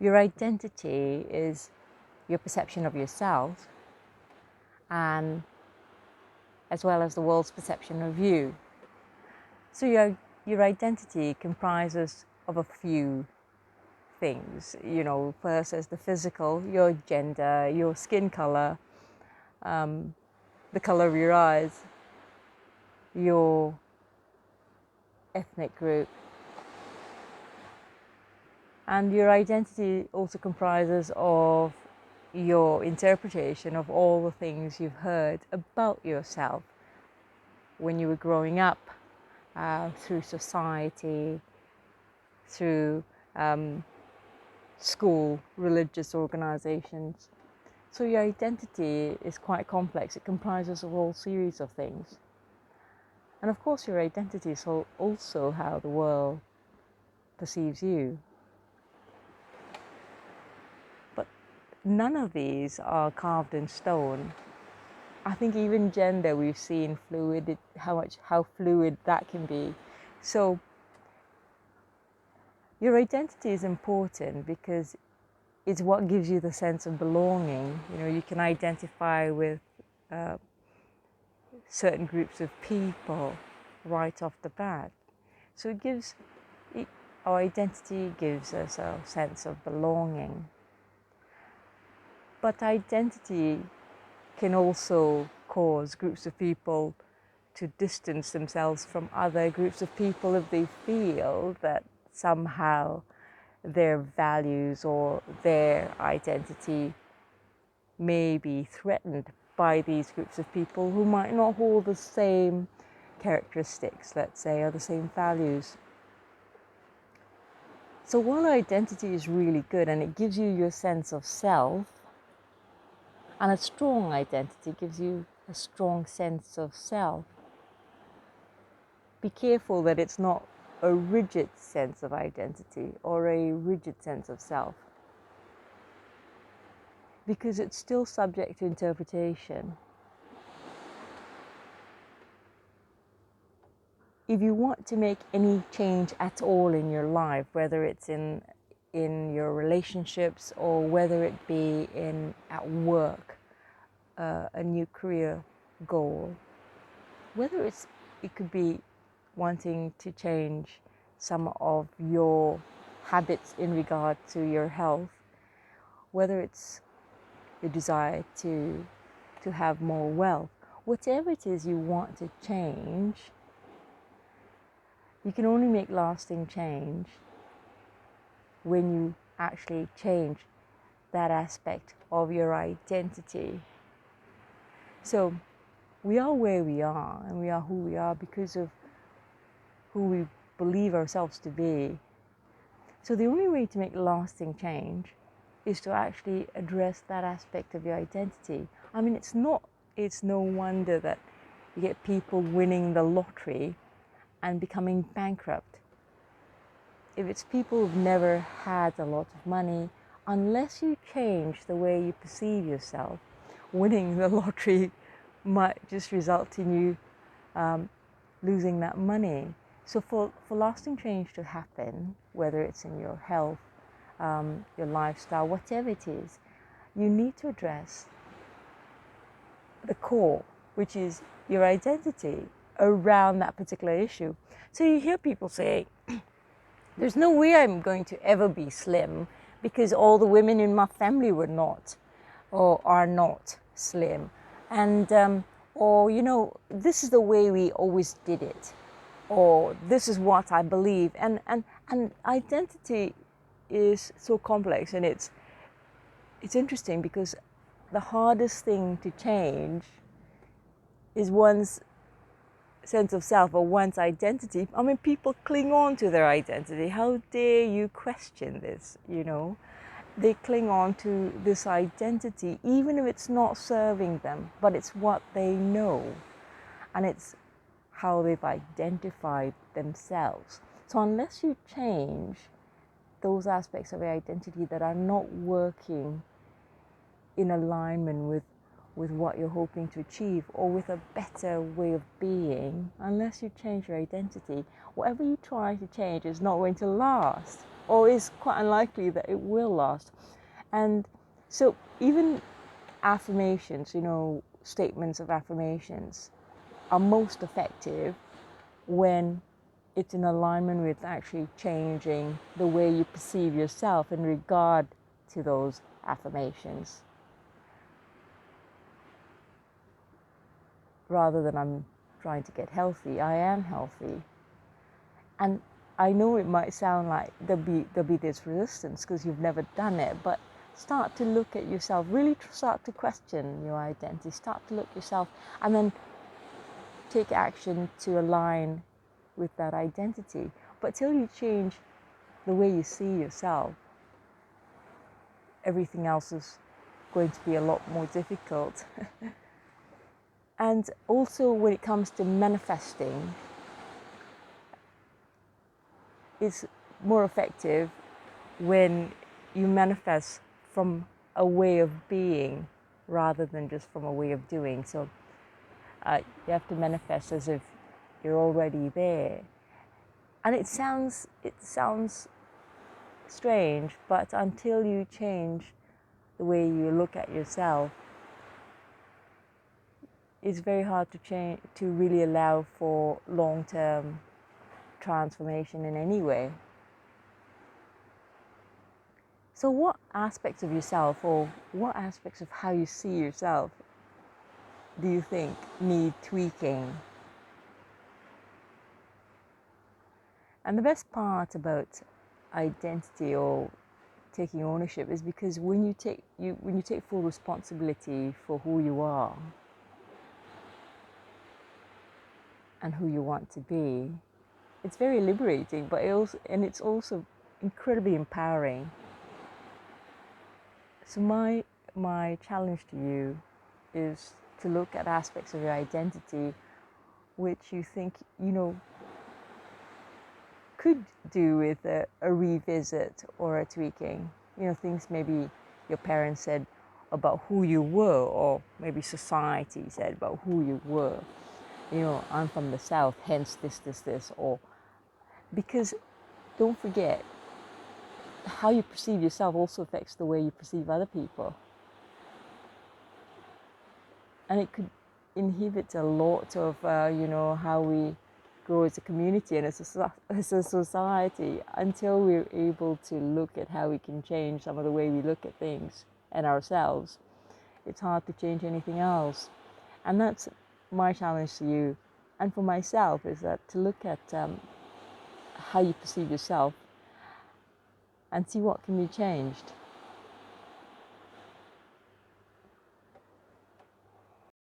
Your identity is your perception of yourself, and as well as the world's perception of you. So your identity comprises of a few things. First is the physical, your gender, your skin color, the color of your eyes, your ethnic group. And your identity also comprises of your interpretation of all the things you've heard about yourself when you were growing up, through society, through school, religious organizations. So your identity is quite complex. It comprises of a whole series of things. And of course your identity is also how the world perceives you. But none of these are carved in stone. I think even gender, we've seen how fluid that can be. So your identity is important because it's what gives you the sense of belonging. You can identify with certain groups of people right off the bat. So our identity gives us a sense of belonging. But identity can also cause groups of people to distance themselves from other groups of people if they feel that somehow their values or their identity may be threatened by these groups of people who might not hold the same characteristics, let's say, or the same values. So while identity is really good and it gives you your sense of self, and a strong identity gives you a strong sense of self, be careful that it's not a rigid sense of identity or a rigid sense of self, because it's still subject to interpretation. If you want to make any change at all in your life, whether it's in your relationships or whether it be at work, a new career goal, whether it could be wanting to change some of your habits in regard to your health, whether it's your desire to have more wealth, whatever it is you want to change, you can only make lasting change when you actually change that aspect of your identity. So we are where we are, and we are who we are because of who we believe ourselves to be. So the only way to make lasting change is to actually address that aspect of your identity. I mean, it's no wonder that you get people winning the lottery and becoming bankrupt. If it's people who've never had a lot of money, unless you change the way you perceive yourself, winning the lottery might just result in you losing that money. So for lasting change to happen, whether it's in your health, your lifestyle, whatever it is, you need to address the core, which is your identity around that particular issue. So you hear people say, there's no way I'm going to ever be slim because all the women in my family were not or are not slim. And or this is the way we always did it, or this is what I believe. And identity is so complex, and it's interesting because the hardest thing to change is one's sense of self or one's identity. I mean, people cling on to their identity. How dare you question this, They cling on to this identity, even if it's not serving them, but it's what they know. And it's how they've identified themselves. So unless you change those aspects of your identity that are not working in alignment with what you're hoping to achieve, or with a better way of being, unless you change your identity, whatever you try to change is not going to last or is quite unlikely that it will last. And so even affirmations, statements of affirmations are most effective when it's in alignment with actually changing the way you perceive yourself in regard to those affirmations. Rather than I'm trying to get healthy, I am healthy. And I know it might sound like there'll be this resistance because you've never done it, but start to look at yourself, really start to question your identity, start to look at yourself, and then take action to align with that identity. But till you change the way you see yourself, everything else is going to be a lot more difficult. And also when it comes to manifesting, it's more effective when you manifest from a way of being rather than just from a way of doing. So you have to manifest as if you're already there. And it sounds strange, but until you change the way you look at yourself, it's very hard to really allow for long-term transformation in any way. So what aspects of yourself, or what aspects of how you see yourself, do you think need tweaking? And the best part about identity or taking ownership is because when you take full responsibility for who you are and who you want to be, it's very liberating, but it's also incredibly empowering. So my challenge to you is to look at aspects of your identity which you think could do with a revisit or a tweaking. Things maybe your parents said about who you were, or maybe society said about who you were. I'm from the South, hence this, or because don't forget, how you perceive yourself also affects the way you perceive other people. And it could inhibit a lot of, how we grow as a community and as a society, until we're able to look at how we can change some of the way we look at things and ourselves. It's hard to change anything else. And that's my challenge to you and for myself, is that to look at how you perceive yourself and see what can be changed.